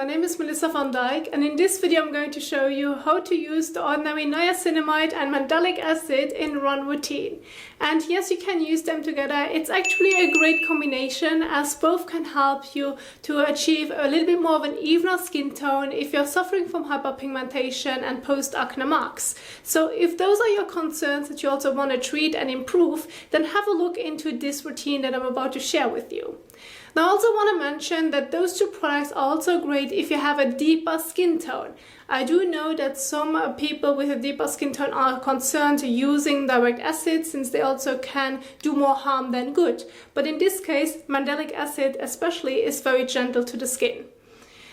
my name is Melissa van Dijk, and in this video I'm going to show you how to use the Ordinary Niacinamide and Mandelic Acid in one routine. And yes, you can use them together. It's actually a great combination, as both can help you to achieve a little bit more of an evener skin tone if you're suffering from hyperpigmentation and post-acne marks. So if those are your concerns that you also want to treat and improve, then have a look into this routine that I'm about to share with you. Now, I also want to mention that those two products are also great if you have a deeper skin tone. I do know that some people with a deeper skin tone are concerned using direct acid, since they also can do more harm than good. But in this case, Mandelic Acid especially is very gentle to the skin.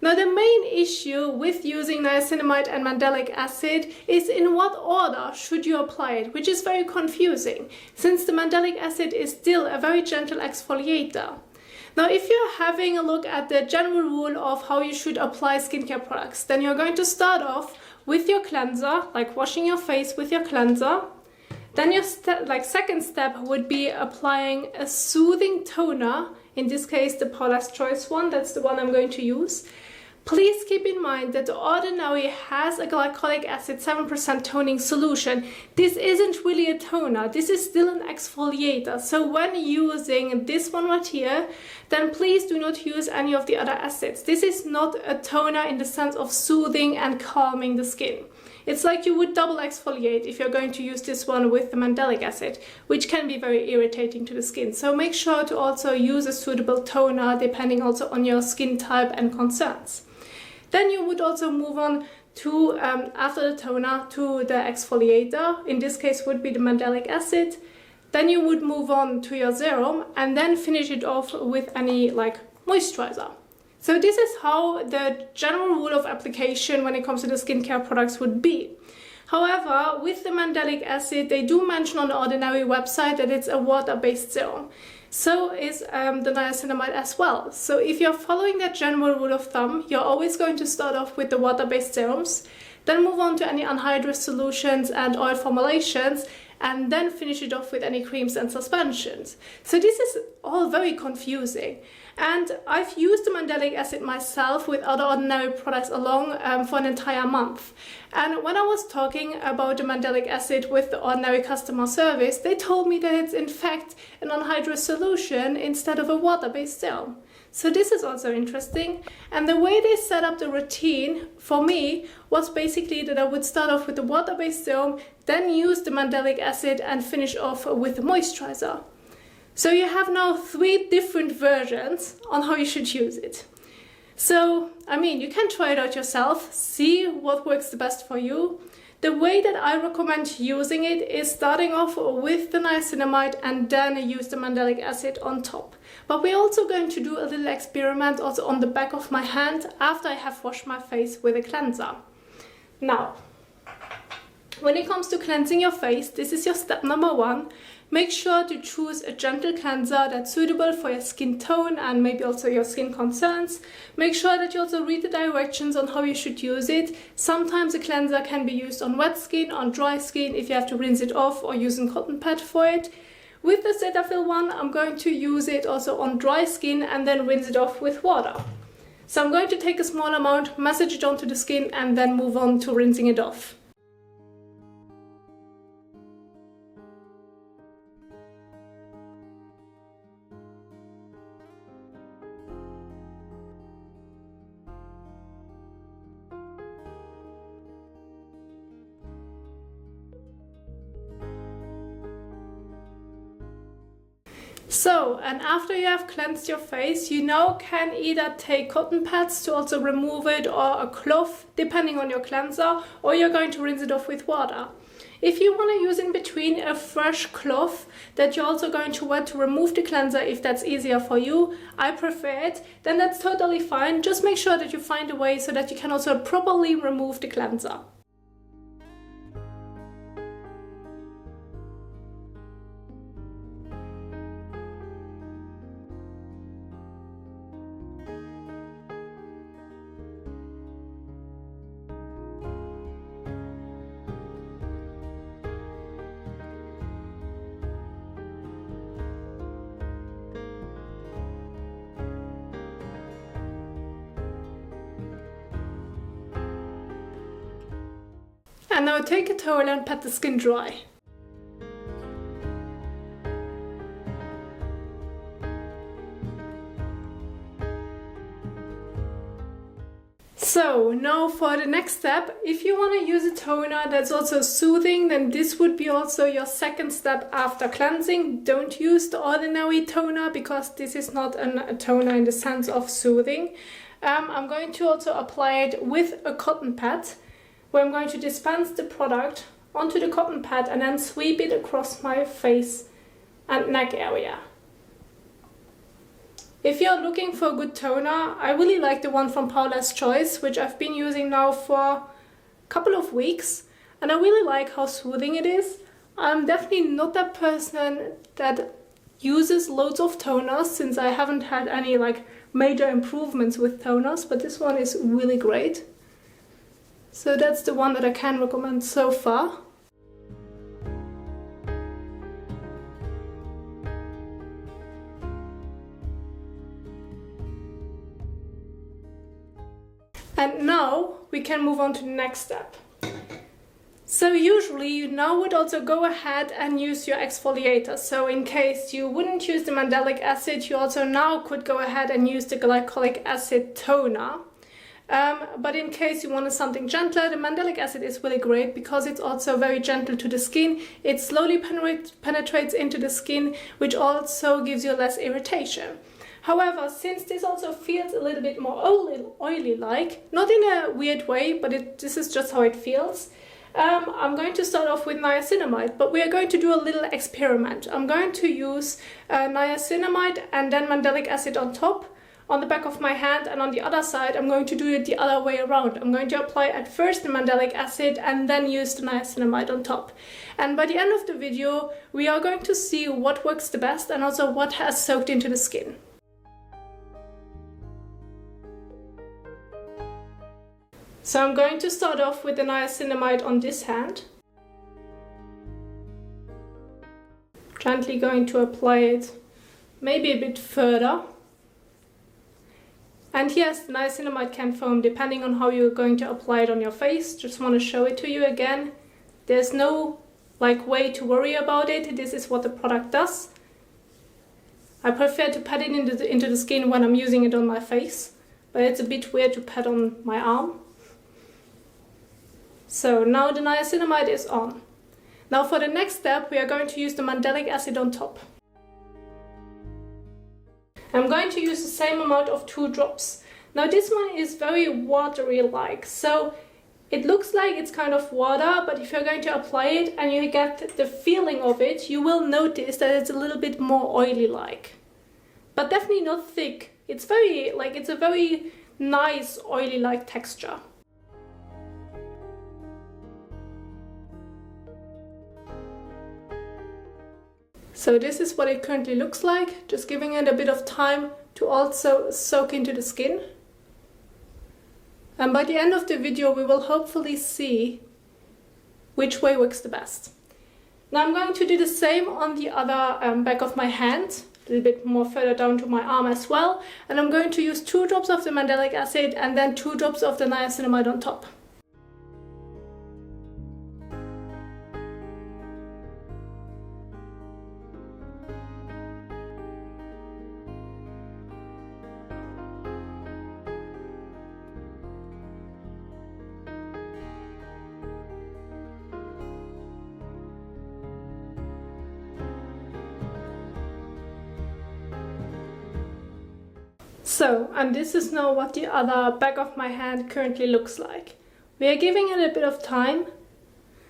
Now, the main issue with using niacinamide and Mandelic Acid is in what order should you apply it, which is very confusing, since the Mandelic Acid is still a very gentle exfoliator. Now, if you're having a look at the general rule of how you should apply skincare products, then you're going to start off with your cleanser, like washing your face with your cleanser. Then your second step would be applying a soothing toner, in this case the Paula's Choice one, that's the one I'm going to use. Please keep in mind that the Ordinary has a glycolic acid 7% toning solution. This isn't really a toner, this is still an exfoliator. So when using this one right here, then please do not use any of the other acids. This is not a toner in the sense of soothing and calming the skin. It's like you would double exfoliate if you're going to use this one with the Mandelic Acid, which can be very irritating to the skin. So make sure to also use a suitable toner depending also on your skin type and concerns. Then you would also move on to, after the toner, to the exfoliator. In this case would be the Mandelic Acid. Then you would move on to your serum and then finish it off with any moisturizer. So this is how the general rule of application when it comes to the skincare products would be. However, with the Mandelic Acid, they do mention on the Ordinary website that it's a water-based serum. So is the niacinamide as well. So if you're following that general rule of thumb, you're always going to start off with the water-based serums, then move on to any anhydrous solutions and oil formulations, and then finish it off with any creams and suspensions. So this is all very confusing. And I've used the Mandelic Acid myself with other Ordinary products along for an entire month. And when I was talking about the Mandelic Acid with the Ordinary customer service, they told me that it's in fact an anhydrous solution instead of a water-based serum. So this is also interesting. And the way they set up the routine for me was basically that I would start off with the water-based serum, then use the Mandelic Acid and finish off with the moisturizer. So you have now 3 different versions on how you should use it. So, I mean, you can try it out yourself, see what works the best for you. The way that I recommend using it is starting off with the niacinamide and then use the Mandelic Acid on top. But we're also going to do a little experiment also on the back of my hand after I have washed my face with a cleanser. Now, when it comes to cleansing your face, this is your step number 1. Make sure to choose a gentle cleanser that's suitable for your skin tone and maybe also your skin concerns. Make sure that you also read the directions on how you should use it. Sometimes a cleanser can be used on wet skin, on dry skin, if you have to rinse it off, or use a cotton pad for it. With the Cetaphil one, I'm going to use it also on dry skin and then rinse it off with water. So I'm going to take a small amount, massage it onto the skin and then move on to rinsing it off. So, and after you have cleansed your face, you now can either take cotton pads to also remove it, or a cloth, depending on your cleanser, or you're going to rinse it off with water. If you want to use in between a fresh cloth that you're also going to wet to remove the cleanser, if that's easier for you, I prefer it, then that's totally fine. Just make sure that you find a way so that you can also properly remove the cleanser. And now take a towel and pat the skin dry. So now for the next step, if you want to use a toner that's also soothing, then this would be also your second step after cleansing. Don't use the ordinary toner because this is not a toner in the sense of soothing. I'm going to also apply it with a cotton pad, where I'm going to dispense the product onto the cotton pad and then sweep it across my face and neck area. If you're looking for a good toner, I really like the one from Paula's Choice, which I've been using now for a couple of weeks, and I really like how soothing it is. I'm definitely not that person that uses loads of toners, since I haven't had any like major improvements with toners, but this one is really great. So that's the one that I can recommend so far. And now we can move on to the next step. So usually you now would also go ahead and use your exfoliator. So in case you wouldn't use the Mandelic Acid, you also now could go ahead and use the glycolic acid toner. But in case you wanted something gentler, the Mandelic Acid is really great because it's also very gentle to the skin. It slowly penetrates into the skin, which also gives you less irritation. However, since this also feels a little bit more oily-like, not in a weird way, but this is just how it feels, I'm going to start off with niacinamide, but we are going to do a little experiment. I'm going to use niacinamide and then Mandelic Acid on top, on the back of my hand, and on the other side I'm going to do it the other way around. I'm going to apply at first the Mandelic Acid and then use the niacinamide on top. And by the end of the video, we are going to see what works the best and also what has soaked into the skin. So I'm going to start off with the niacinamide on this hand. Gently going to apply it maybe a bit further. And yes, the niacinamide can foam depending on how you're going to apply it on your face. Just want to show it to you again. There's no way to worry about it. This is what the product does. I prefer to pat it into the skin when I'm using it on my face, but it's a bit weird to pat on my arm. So now the niacinamide is on. Now for the next step, we are going to use the Mandelic Acid on top. I'm going to use the same amount of 2 drops. Now this one is very watery-like, so it looks like it's kind of water, but if you're going to apply it and you get the feeling of it, you will notice that it's a little bit more oily-like. But definitely not thick. It's a very nice oily-like texture. So this is what it currently looks like, just giving it a bit of time to also soak into the skin. And by the end of the video we will hopefully see which way works the best. Now I'm going to do the same on the other back of my hand, a little bit more further down to my arm as well. And I'm going to use 2 drops of the Mandelic Acid and then 2 drops of the niacinamide on top. So, and this is now what the other back of my hand currently looks like. We are giving it a bit of time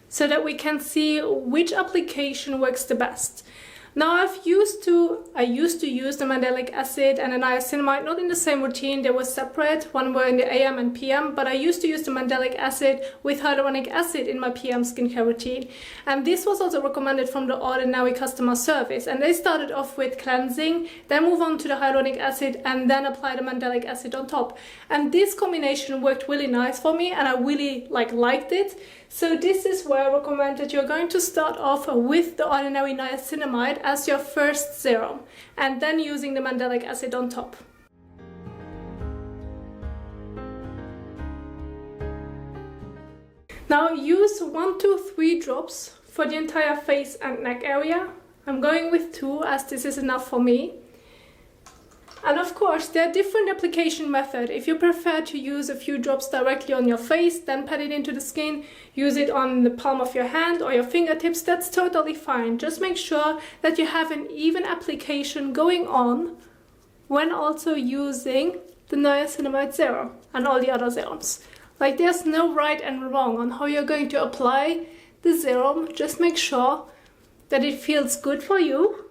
so that we can see which application works the best. Now I used to use the Mandelic Acid and the niacinamide not in the same routine, they were separate, one were in the AM and PM, but I used to use the Mandelic Acid with hyaluronic acid in my PM skincare routine. And this was also recommended from the Ordinary customer service, and they started off with cleansing, then move on to the hyaluronic acid and then apply the Mandelic Acid on top. And this combination worked really nice for me and I really liked it. So this is where I recommend that you're going to start off with the Ordinary Niacinamide as your first serum and then using the Mandelic Acid on top. Now use 1 to 3 drops for the entire face and neck area. I'm going with 2 as this is enough for me. And of course, there are different application methods. If you prefer to use a few drops directly on your face, then pat it into the skin, use it on the palm of your hand or your fingertips, that's totally fine. Just make sure that you have an even application going on when also using the niacinamide serum and all the other serums. Like there's no right and wrong on how you're going to apply the serum. Just make sure that it feels good for you,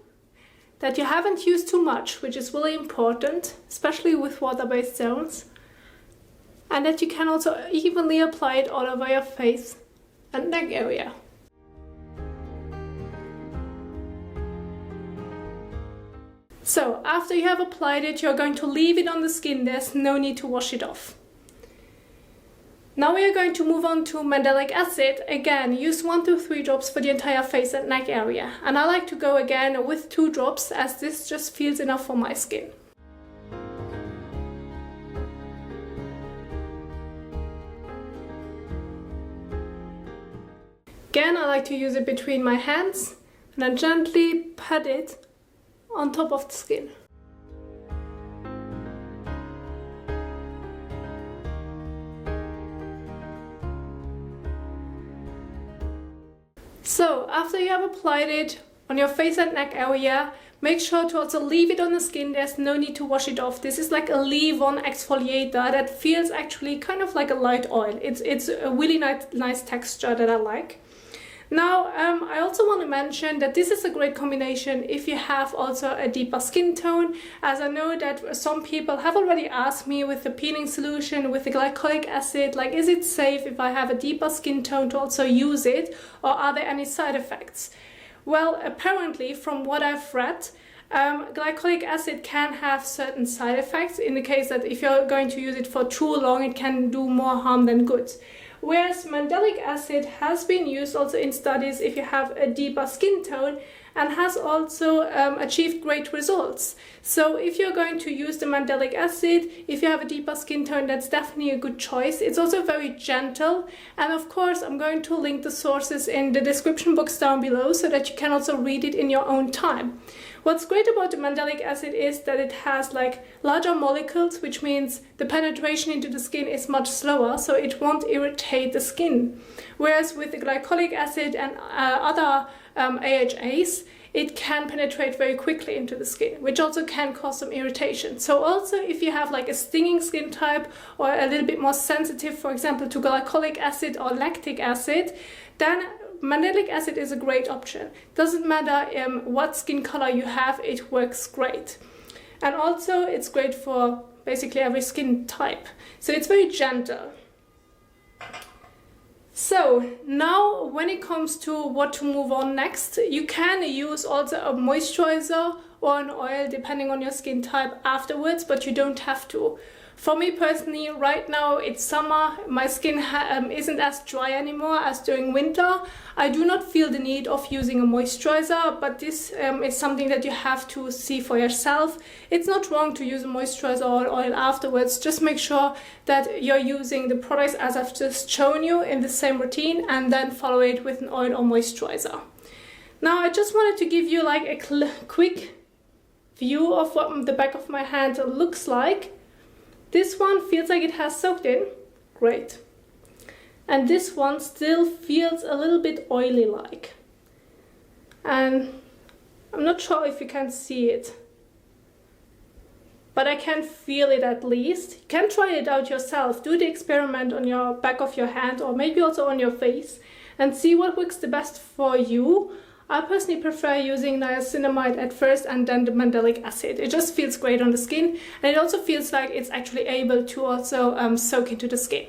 that you haven't used too much, which is really important, especially with water-based serums, and that you can also evenly apply it all over your face and neck area. So after you have applied it, you're going to leave it on the skin. There's no need to wash it off. Now we are going to move on to Mandelic Acid. Again, use 1 to 3 drops for the entire face and neck area. And I like to go again with 2 drops as this just feels enough for my skin. Again, I like to use it between my hands and then gently pat it on top of the skin. So after you have applied it on your face and neck area, make sure to also leave it on the skin. There's no need to wash it off. This is like a leave-on exfoliator that feels actually kind of like a light oil. It's a really nice texture that I like. Now, I also want to mention that this is a great combination if you have also a deeper skin tone, as I know that some people have already asked me with the peeling solution, with the glycolic acid, like is it safe if I have a deeper skin tone to also use it, or are there any side effects? Well, apparently from what I've read, glycolic acid can have certain side effects in the case that if you're going to use it for too long, it can do more harm than good. Whereas Mandelic Acid has been used also in studies if you have a deeper skin tone and has also achieved great results. So if you're going to use the Mandelic Acid, if you have a deeper skin tone, that's definitely a good choice. It's also very gentle, and of course I'm going to link the sources in the description box down below so that you can also read it in your own time. What's great about the Mandelic Acid is that it has like larger molecules, which means the penetration into the skin is much slower, so it won't irritate the skin. Whereas with the glycolic acid and other AHAs, it can penetrate very quickly into the skin, which also can cause some irritation. So also if you have like a stinging skin type or a little bit more sensitive, for example, to glycolic acid or lactic acid, then Mandelic Acid is a great option. Doesn't matter what skin color you have, it works great. And also it's great for basically every skin type. So it's very gentle. So now when it comes to what to move on next, you can use also a moisturizer or an oil depending on your skin type afterwards, but you don't have to. For me personally, right now it's summer, my skin isn't as dry anymore as during winter. I do not feel the need of using a moisturizer, but this is something that you have to see for yourself. It's not wrong to use a moisturizer or oil afterwards. Just make sure that you're using the products as I've just shown you in the same routine, and then follow it with an oil or moisturizer. Now I just wanted to give you like a quick view of what the back of my hand looks like. This one feels like it has soaked in, great. And this one still feels a little bit oily like. And I'm not sure if you can see it, but I can feel it at least. You can try it out yourself. Do the experiment on your back of your hand or maybe also on your face and see what works the best for you. I personally prefer using niacinamide at first and then the Mandelic Acid. It just feels great on the skin, and it also feels like it's actually able to also soak into the skin.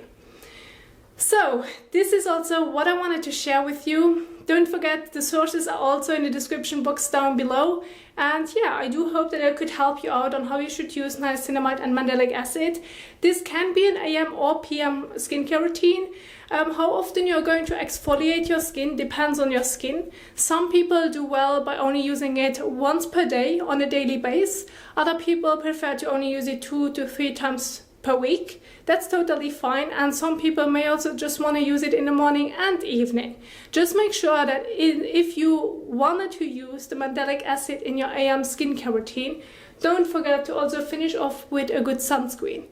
So this is also what I wanted to share with you. Don't forget the sources are also in the description box down below. And yeah, I do hope that I could help you out on how you should use niacinamide and Mandelic Acid. This can be an AM or PM skincare routine. How often you're going to exfoliate your skin depends on your skin. Some people do well by only using it once per day on a daily basis. Other people prefer to only use it 2 to 3 times per week. That's totally fine, and some people may also just want to use it in the morning and evening. Just make sure that if you wanted to use the Mandelic Acid in your AM skincare routine, don't forget to also finish off with a good sunscreen.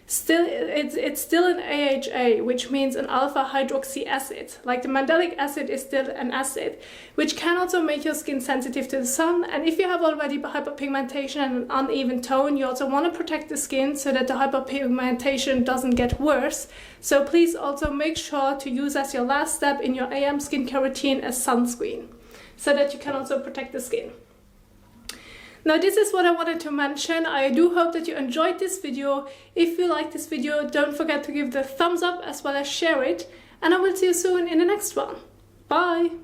Still, it's still an AHA, which means an alpha hydroxy acid. Like the Mandelic acid is still an acid, which can also make your skin sensitive to the sun. And if you have already hyperpigmentation and an uneven tone, you also want to protect the skin so that the hyperpigmentation doesn't get worse. So please also make sure to use as your last step in your AM skincare routine as sunscreen, so that you can also protect the skin. Now this is what I wanted to mention. I do hope that you enjoyed this video. If you like this video, don't forget to give the thumbs up as well as share it. And I will see you soon in the next one. Bye!